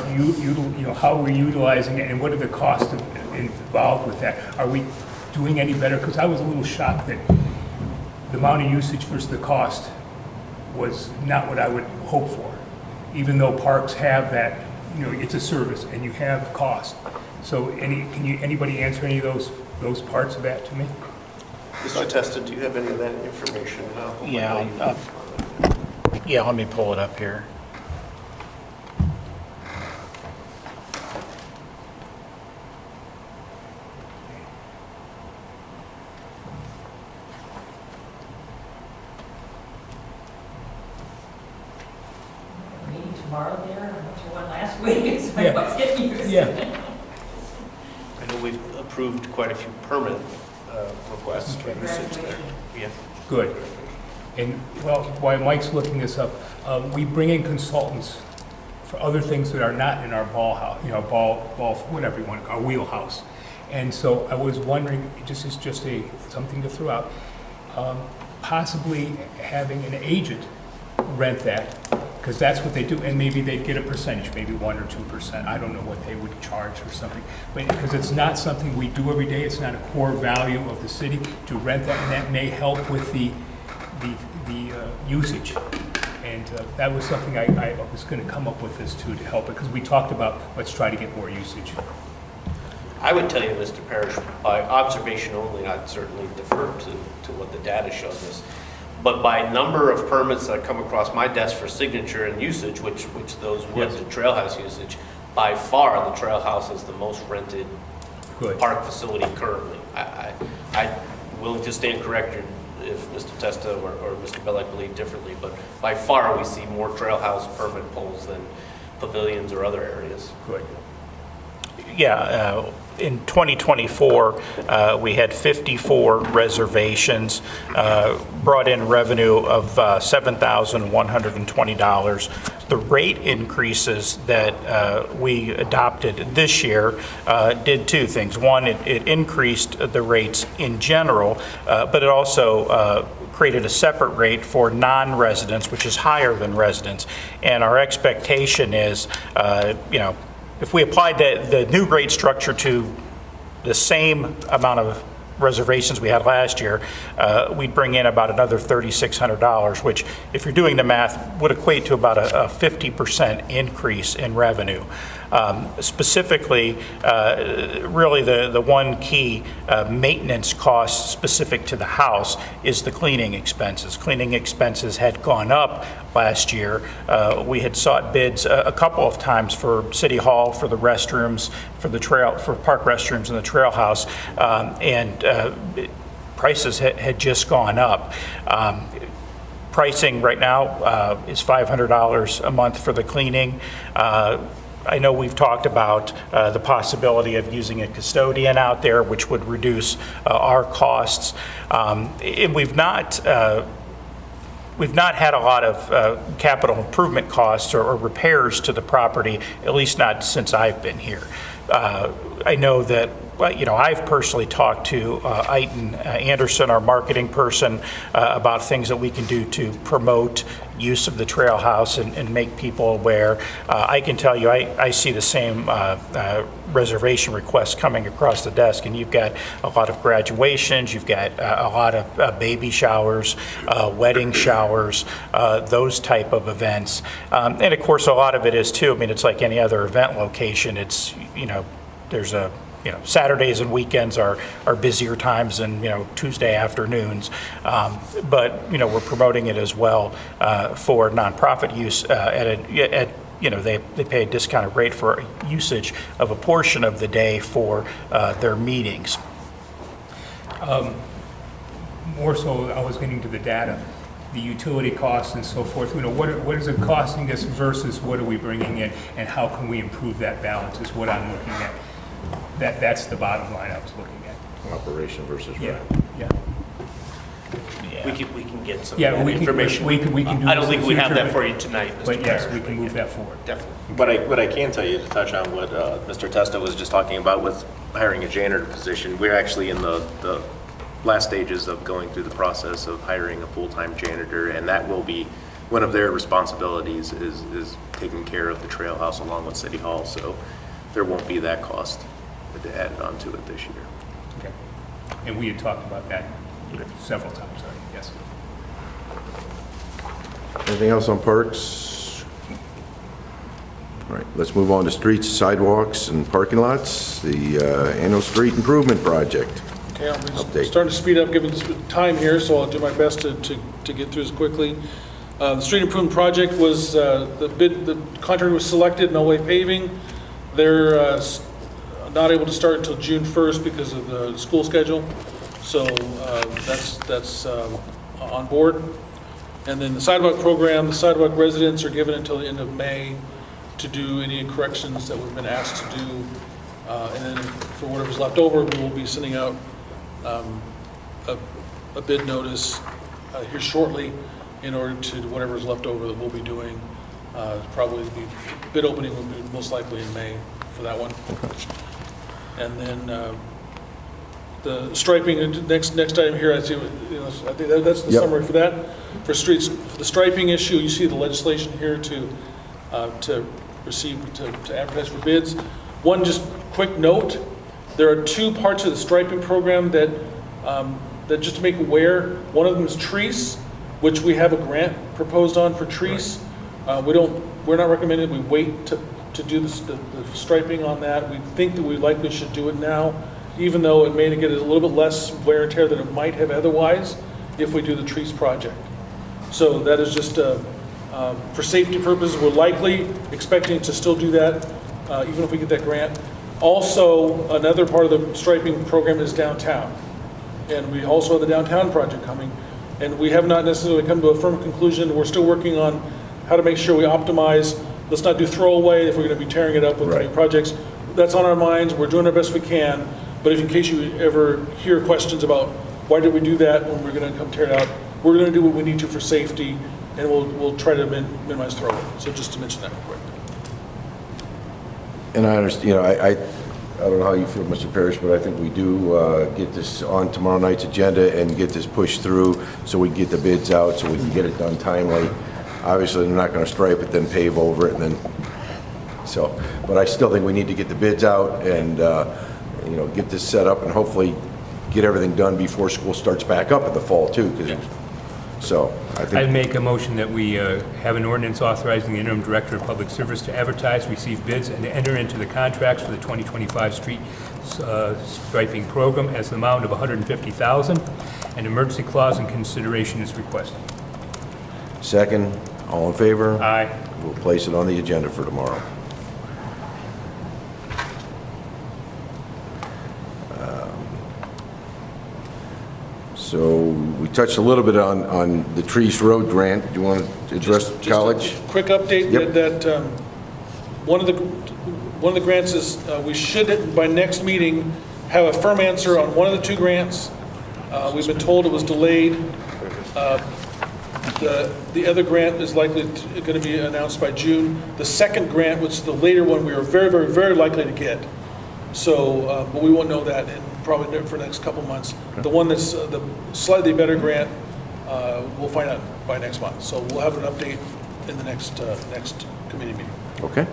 how we're utilizing it, and what are the costs involved with that? Are we doing any better? Because I was a little shocked that the amount of usage versus the cost was not what I would hope for, even though parks have that, it's a service and you have cost. So anybody answer any of those parts of that to me? Mr. Testa, do you have any of that information? Yeah, let me pull it up here. Meeting tomorrow there, I went to one last week, so Yeah. I was getting used to Yeah. it. I know we've approved quite a few permit requests for usage there. Yeah. Good. And, well, while Mike's looking this up, we bring in consultants for other things that are not in our ball house, ball, whatever you want to call it, our wheelhouse. And so I was wondering, this is just something to throw out, possibly having an agent rent that, because that's what they do, and maybe they'd get a percentage, maybe 1 or 2%. I don't know what they would charge or something, but because it's not something we do every day, it's not a core value of the city to rent that, and that may help with the usage. And that was something I was going to come up with this too, to help it, because we talked about let's try to get more usage. I would tell you, Mr. Parrish, by observation only, I'd certainly defer to what the data shows us. But by number of permits that come across my desk for signature and usage, which those woods and trail house usage, by far the trail house is the most rented park facility currently. I'm willing to stand corrected if Mr. Testa or Mr. Bellick believe differently, but by far we see more trail house permit pulls than pavilions or other areas. Good. Yeah, in 2024, we had 54 reservations, brought in revenue of $7,120. The rate increases that we adopted this year did two things. One, it increased the rates in general, but it also created a separate rate for non-residents, which is higher than residents. And our expectation is, if we applied the new rate structure to the same amount of reservations we had last year, we'd bring in about another $3,600, which, if you're doing the math, would equate to about a 50% increase in revenue. Specifically, really the one key maintenance cost specific to the house is the cleaning expenses. Cleaning expenses had gone up last year. We had sought bids a couple of times for City Hall, for the restrooms, for park restrooms in the trail house, and prices had just gone up. Pricing right now is $500 a month for the cleaning. I know we've talked about the possibility of using a custodian out there, which would reduce our costs. And we've not had a lot of capital improvement costs or repairs to the property, at least not since I've been here. I know that, I've personally talked to Eitan Anderson, our marketing person, about things that we can do to promote use of the trail house and make people aware. I can tell you, I see the same reservation requests coming across the desk, and you've got a lot of graduations, you've got a lot of baby showers, wedding showers, those type of events. And of course, a lot of it is too, it's like any other event location. It's, there's Saturdays and weekends are busier times than, Tuesday afternoons. But, we're promoting it as well for nonprofit use they pay a discounted rate for usage of a portion of the day for their meetings. More so, I was getting to the data, the utility costs and so forth. What is it costing us versus what are we bringing in, and how can we improve that balance is what I'm looking at. That's the bottom line I was looking at. Operation versus rent. Yeah. We can get some Yeah, we can- information. we can do I don't this think in we have future, that for you tonight, Mr. But yes, Parrish, we can move that forward. Definitely. What I can tell you, to touch on what Mr. Testa was just talking about with hiring a janitor position, we're actually in the last stages of going through the process of hiring a full-time janitor, and that will be one of their responsibilities is taking care of the trail house along with City Hall, so there won't be that cost added onto it this year. Okay. And we had talked about that several times already, yes. Anything else on parks? All right, let's move on to streets, sidewalks, and parking lots. The annual street improvement project. Okay, I'm Update. starting to speed up given the time here, so I'll do my best to get through this quickly. The street improvement project was, the contractor was selected, No Way Paving. They're not able to start until June 1st because of the school schedule. So that's on board. And then the sidewalk program, the sidewalk residents are given until the end of May to do any corrections that we've been asked to do. And then for whatever's left over, we will be sending out a bid notice here shortly in order to whatever's left over that we'll be doing. Probably the bid opening will be most likely in May for that one. And then the striping, next item here, I see, I think that's the Yep. summary for that. For streets, for the striping issue, you see the legislation here to advertise for bids. One just quick note, there are two parts of the striping program that just to make aware, one of them is trees, which we have a grant proposed on for trees. We're not recommending we wait to do the striping on that. We think that we likely should do it now, even though it may get a little bit less wear and tear than it might have otherwise if we do the trees project. So that is just for safety purposes. We're likely expecting to still do that even if we get that grant. Also, another part of the striping program is downtown. And we also have the downtown project coming. And we have not necessarily come to a firm conclusion. We're still working on how to make sure we optimize. Let's not do throwaway if we're going to be tearing it up with any projects. That's on our minds. We're doing our best we can. But if in case you ever hear questions about why did we do that when we're going to come tear it out, we're going to do what we need to for safety, and we'll try to minimize throwaway. So just to mention that real quick. And I understand, I don't know how you feel, Mr. Parrish, but I think we do get this on tomorrow night's agenda and get this pushed through so we can get the bids out, so we can get it done timely. Obviously, they're not going to stripe it, then pave over it, and then, but I still think we need to get the bids out and, get this set up and hopefully get everything done before school starts back up in the fall, too. So I think I'd make a motion that we have an ordinance authorizing the interim director of public service to advertise, receive bids, and to enter into the contracts for the 2025 street striping program as the amount of $150,000. An emergency clause in consideration is requested. second, all in favor? Aye. We'll place it on the agenda for tomorrow. So we touched a little bit on the Trees Road grant. Do you want to address Just college? a quick update Yep. that one of the grants is we should by next meeting have a firm answer on one of the two grants. We've been told it was delayed. The other grant is likely going to be announced by June. The second grant, which is the later one, we are very, very, very likely to get. So, but we won't know that probably for the next couple months. The one that's the slightly better grant, we'll find out by next month. So we'll have an update in the next committee meeting. Okay.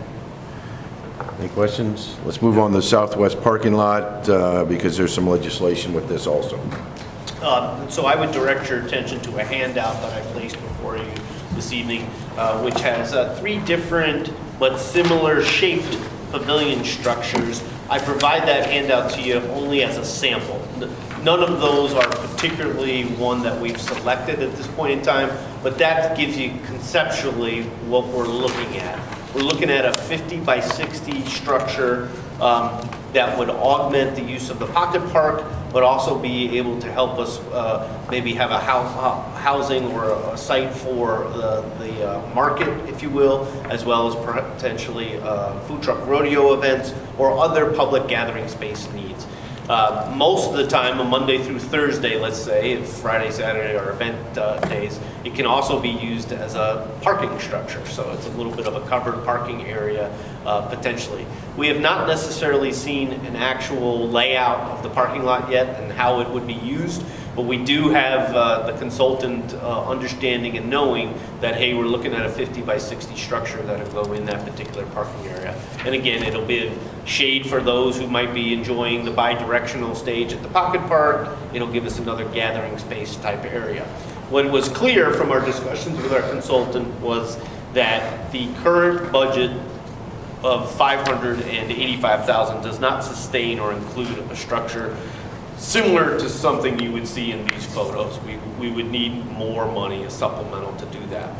Any questions? Let's move on to the southwest parking lot because there's some legislation with this also. So I would direct your attention to a handout that I placed before you this evening, which has 3 different but similar shaped pavilion structures. I provide that handout to you only as a sample. None of those are particularly one that we've selected at this point in time, but that gives you conceptually what we're looking at. We're looking at a 50 by 60 structure that would augment the use of the pocket park, but also be able to help us maybe have a housing or a site for the market, if you will, as well as potentially food truck rodeo events or other public gathering space needs. Most of the time, on Monday through Thursday, let's say, if Friday, Saturday are event days, it can also be used as a parking structure. So it's a little bit of a covered parking area potentially. We have not necessarily seen an actual layout of the parking lot yet and how it would be used, but we do have the consultant understanding and knowing that, hey, we're looking at a 50 by 60 structure that'll go in that particular parking area. And again, it'll be shade for those who might be enjoying the bi-directional stage at the pocket park. It'll give us another gathering space type area. What was clear from our discussions with our consultant was that the current budget of $585,000 does not sustain or include a structure similar to something you would see in these photos. We would need more money, a supplemental, to do that.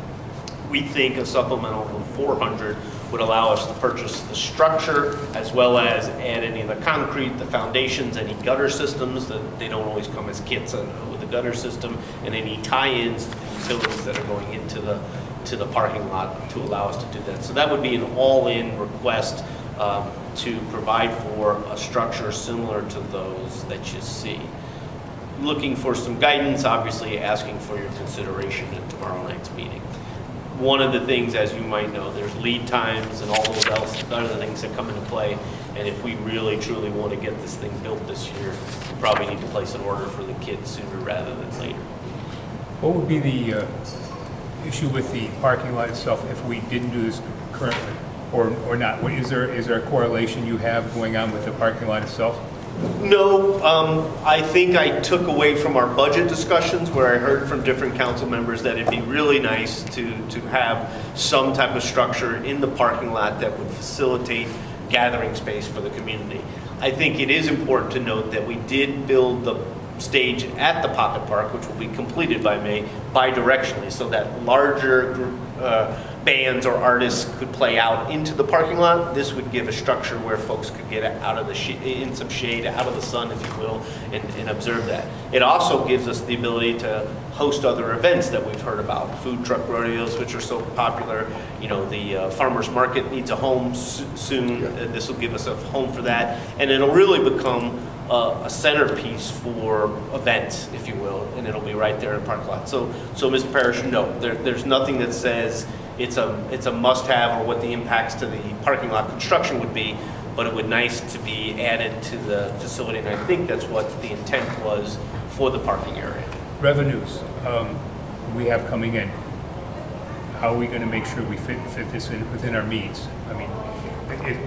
We think a supplemental of $400,000 would allow us to purchase the structure as well as add any of the concrete, the foundations, any gutter systems that they don't always come as kits with the gutter system, and any tie-ins to the utilities that are going into the parking lot to allow us to do that. So that would be an all-in request to provide for a structure similar to those that you see. Looking for some guidance, obviously asking for your consideration in tomorrow night's meeting. One of the things, as you might know, there's lead times and all those other things that come into play. And if we really truly want to get this thing built this year, we probably need to place an order for the kids sooner rather than later. What would be the issue with the parking lot itself if we didn't do this currently, or not? Is there a correlation you have going on with the parking lot itself? No, I think I took away from our budget discussions where I heard from different council members that it'd be really nice to have some type of structure in the parking lot that would facilitate gathering space for the community. I think it is important to note that we did build the stage at the Pocket Park, which will be completed by May, bidirectionally, so that larger group bands or artists could play out into the parking lot. This would give a structure where folks could get out of the in some shade, out of the sun, if you will, and observe that. It also gives us the ability to host other events that we've heard about, food truck rodeos, which are so popular. You know, the farmers market needs a home soon. This will give us a home for that, and it'll really become a centerpiece for events, if you will, and it'll be right there in the parking lot. So Mr. Parrish, no, there's nothing that says it's a must-have or what the impacts to the parking lot construction would be, but it would nice to be added to the facility, and I think that's what the intent was for the parking area. Revenues we have coming in. How are we going to make sure we fit this in within our means? I mean,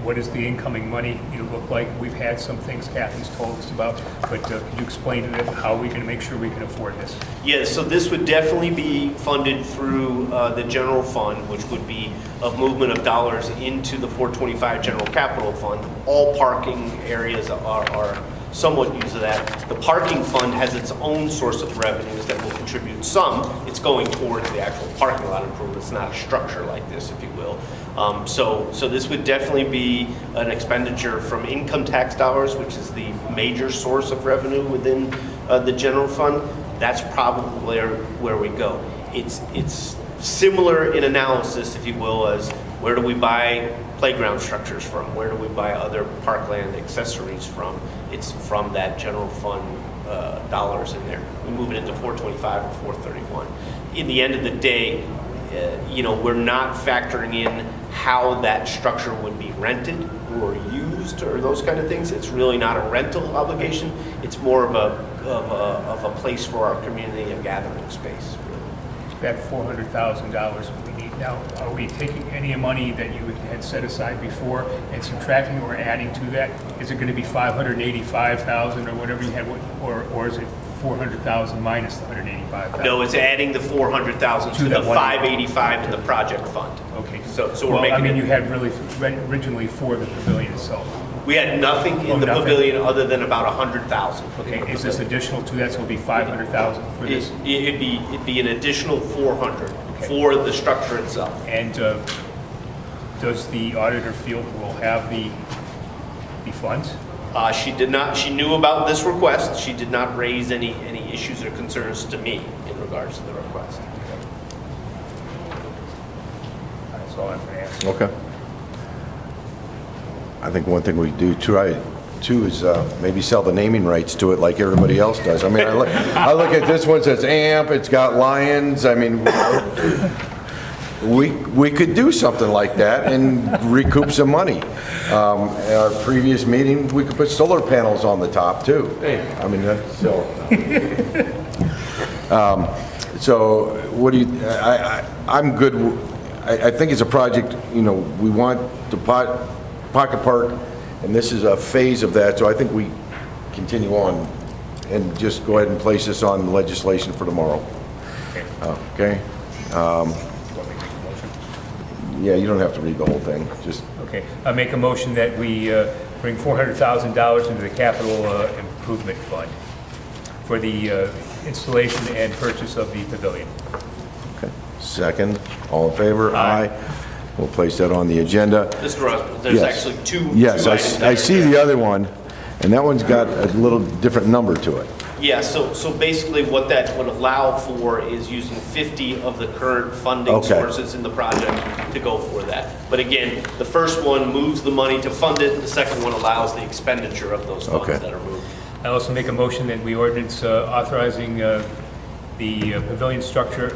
what does the incoming money look like? We've had some things Kathy's told us about, but could you explain to them how are we going to make sure we can afford this? Yeah, so this would definitely be funded through the general fund, which would be a movement of dollars into the 425 general capital fund. All parking areas are somewhat used to that. The parking fund has its own source of revenues that will contribute some. It's going towards the actual parking lot improvements, not a structure like this, if you will. So this would definitely be an expenditure from income tax dollars, which is the major source of revenue within the general fund. That's probably where we go. It's similar in analysis, if you will, as where do we buy playground structures from? Where do we buy other parkland accessories from? It's from that general fund dollars in there. We move it into 425 or 431. In the end of the day, we're not factoring in how that structure would be rented or used or those kind of things. It's really not a rental obligation. It's more of a place for our community, a gathering space. That $400,000 we need now, are we taking any money that you had set aside before and subtracting or adding to that? Is it going to be $585,000 or whatever you had, or is it $400,000 minus the $185,000? No, it's adding the $400,000 to the $585 in the project fund. Okay. So we're making. I mean, you had really originally for the pavilion itself. We had nothing in the nothing. Pavilion other than about $100,000. Okay. Is this additional to that? So it'll be $500,000 for this. It'd be an additional $400 Okay. for the structure itself. And does the auditor feel we'll have the funds? She did not. She knew about this request. She did not raise any issues or concerns to me in regards to the request. That's all I'm going to ask. Okay. I think one thing we do try too is maybe sell the naming rights to it like everybody else does. I mean, I look at this one, it says AMP, it's got lions. I mean, we could do something like that and recoup some money. At our previous meeting, we could put solar panels on the top too. I mean, that's so. So what do you? I'm good. I think it's a project. We want the Pocket Park, and this is a phase of that. So I think we continue on and just go ahead and place this on legislation for tomorrow. Okay. Yeah, you don't have to read the whole thing. Just Okay. I make a motion that we bring $400,000 into the capital improvement fund for the installation and purchase of the pavilion. okay. Second, all in favor? Aye. We'll place that on the agenda. Mr. Ross, there's Yes. actually two Yes, items that I are see there. the other one, and that one's got a little different number to it. Yeah, so basically what that would allow for is using 50 of the current funding Okay. sources in the project to go for that. But again, the first one moves the money to fund it, the second one allows the expenditure of those funds Okay. that are moved. I also make a motion that we ordinance authorizing the pavilion structure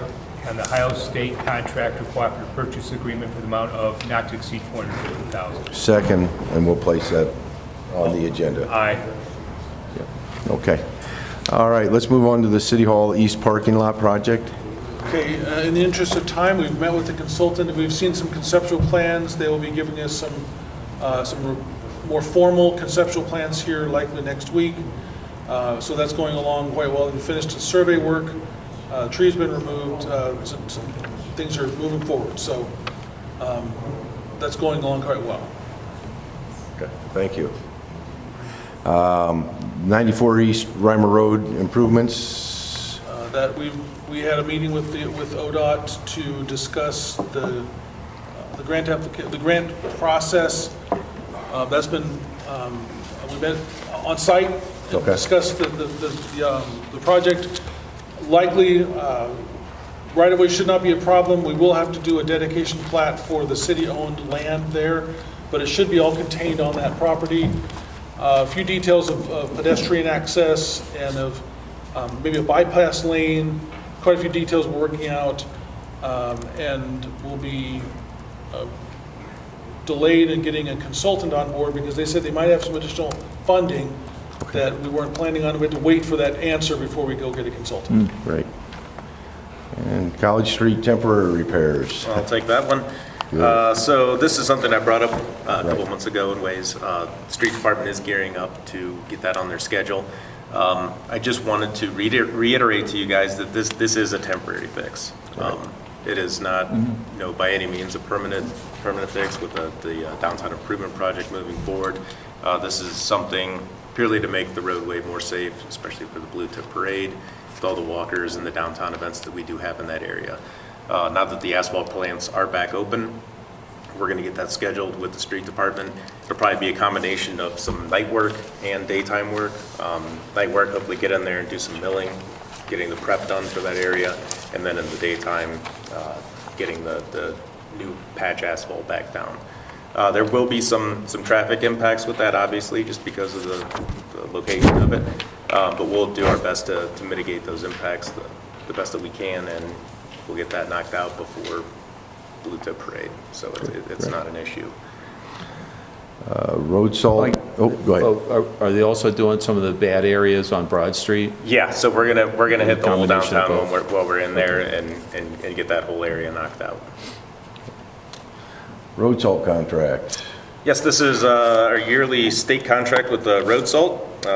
and the Ohio State Contractor Cooperative Purchase Agreement for the amount of not to exceed $450,000. Second, and we'll place that on the agenda. Aye. Okay. All right, let's move on to the City Hall East Parking Lot project. Okay, in the interest of time, we've met with the consultant, we've seen some conceptual plans. They will be giving us some more formal conceptual plans here likely next week. So that's going along quite well. We finished the survey work, trees been removed, some things are moving forward. So that's going along quite well. Okay, thank you. 94 East Reimer Road improvements. That we had a meeting with ODOT to discuss the grant process. That's been we met on site and Okay. discussed the project. Likely, right of way should not be a problem. We will have to do a dedication plat for the city-owned land there, but it should be all contained on that property. A few details of pedestrian access and of maybe a bypass lane, quite a few details we're working out, and we'll be delayed in getting a consultant on board because they said they might have some additional funding that we weren't planning on. We had to wait for that answer before we go get a consultant. Right. And College Street temporary repairs. I'll take that one. So this is something I brought up a couple months ago in ways. Street Department is gearing up to get that on their schedule. I just wanted to reiterate to you guys that this is a temporary fix. It is not, by any means a permanent fix with the downtown improvement project moving forward. This is something purely to make the roadway more safe, especially for the Blue Tip Parade, with all the walkers and the downtown events that we do have in that area. Now that the asphalt plants are back open, we're going to get that scheduled with the street department. It'll probably be a combination of some night work and daytime work. Night work, hopefully get in there and do some milling, getting the prep done for that area, and then in the daytime, getting the new patch asphalt back down. There will be some traffic impacts with that, obviously, just because of the location of it. But we'll do our best to mitigate those impacts the best that we can, and we'll get that knocked out before Blue Tip Parade. So it's not an issue. Road salt. Oh, go ahead. Oh, are they also doing some of the bad areas on Broad Street? Yeah, so we're gonna hit the whole Combination of downtown both. while we're in there and get that whole area knocked out. Road salt contract. Yes, this is our yearly state contract with the road salt. It's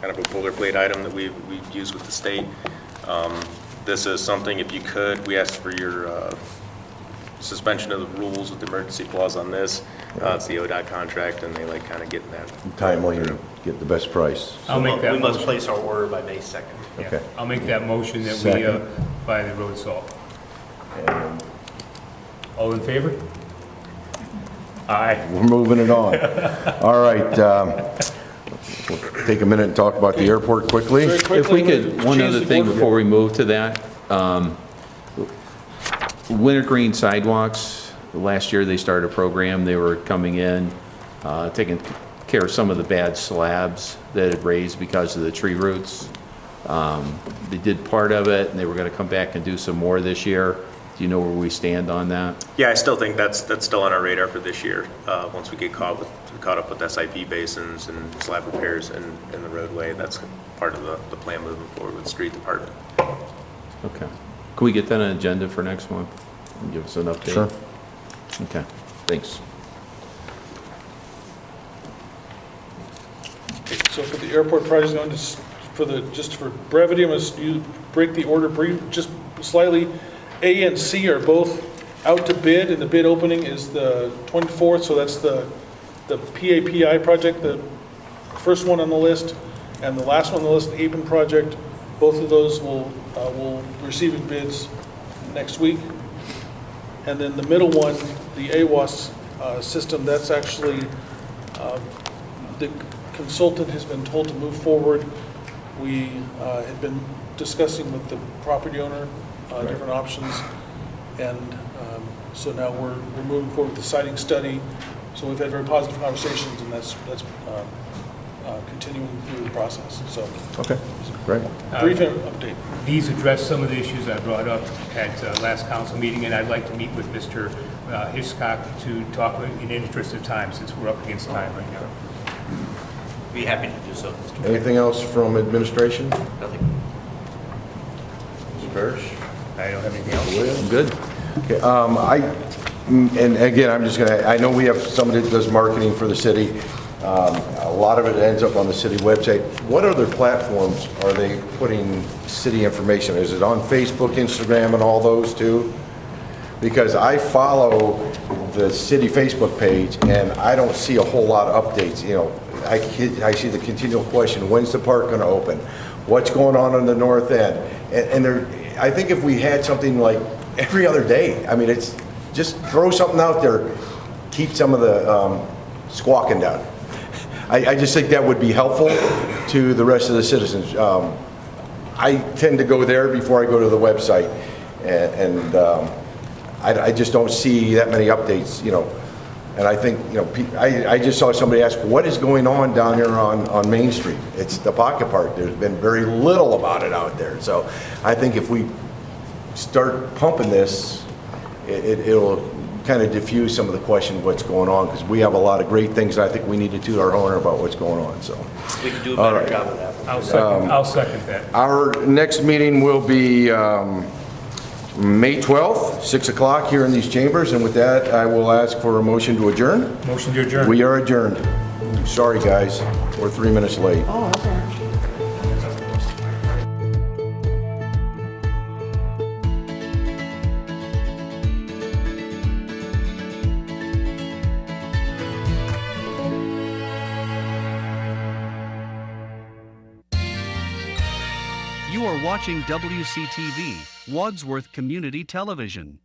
kind of a boilerplate item that we've used with the state. This is something, if you could, we asked for your suspension of the rules with the emergency clause on this. It's the ODOT contract, and they like kind of getting that. Timely and get the best price. I'll make that We must motion. place our order by May 2nd. Yeah, Okay. I'll make that motion that we Second. buy the road salt. And All in favor? Aye. we're moving it on. All right. We'll take a minute and talk about the airport quickly. Very quickly, If we I'm could, gonna one change other the thing order. before we move to that. Wintergreen sidewalks, last year they started a program, they were coming in, taking care of some of the bad slabs that had raised because of the tree roots. They did part of it, and they were gonna come back and do some more this year. Do you know where we stand on that? Yeah, I still think that's still on our radar for this year. Once we get caught up with SIP basins and slab repairs in the roadway, that's part of the plan moving forward with the street department. Okay. Can we get that on an agenda for next month? And give us an update? Sure. Okay, thanks. So for the airport project, just for brevity, I'm going to break the order brief, just slightly. A and C are both out to bid, and the bid opening is the 24th, so that's the PAPI project, the first one on the list, and the last one on the list, the Apen project. Both of those will receive bids next week. And then the middle one, the AWAS system, that's actually, the consultant has been told to move forward. We had been discussing with the property owner different options, and so now we're moving forward with the siting study. So we've had very positive conversations, and that's continuing through the process. So Okay, great. brief update. These address some of the issues I brought up at last council meeting, and I'd like to meet with Mr. Hiscock to talk in the interest of time, since we're up against time right now. Be happy to do so, Mr. Chair. Anything else from administration? Nothing. Mr. Parrish? I don't have anything else. I'm good. Okay, and again, I'm just gonna, I know we have somebody that does marketing for the city. A lot of it ends up on the city website. What other platforms are they putting city information? Is it on Facebook, Instagram, and all those too? Because I follow the city Facebook page, and I don't see a whole lot of updates, you know. I see the continual question, when's the park gonna open? What's going on the north end? And there, I think if we had something like every other day, I mean, it's, just throw something out there, keep some of the squawking down. I just think that would be helpful to the rest of the citizens. I tend to go there before I go to the website, and I just don't see that many updates, you know. And I think, you know, I just saw somebody ask, what is going on down here on Main Street? It's the pocket park. There's been very little about it out there. So I think if we start pumping this, it'll kind of diffuse some of the question of what's going on, because we have a lot of great things, and I think we need to toot our horn about what's going on, so. We can do a All better right. job of that. I'll second that. Our next meeting will be May 12th, 6 o'clock here in these chambers, and with that, I will ask for a motion to adjourn. Motion to adjourn. We are adjourned. Sorry, guys, we're 3 minutes late. Oh, okay. You are watching WCTV, Wadsworth Community Television.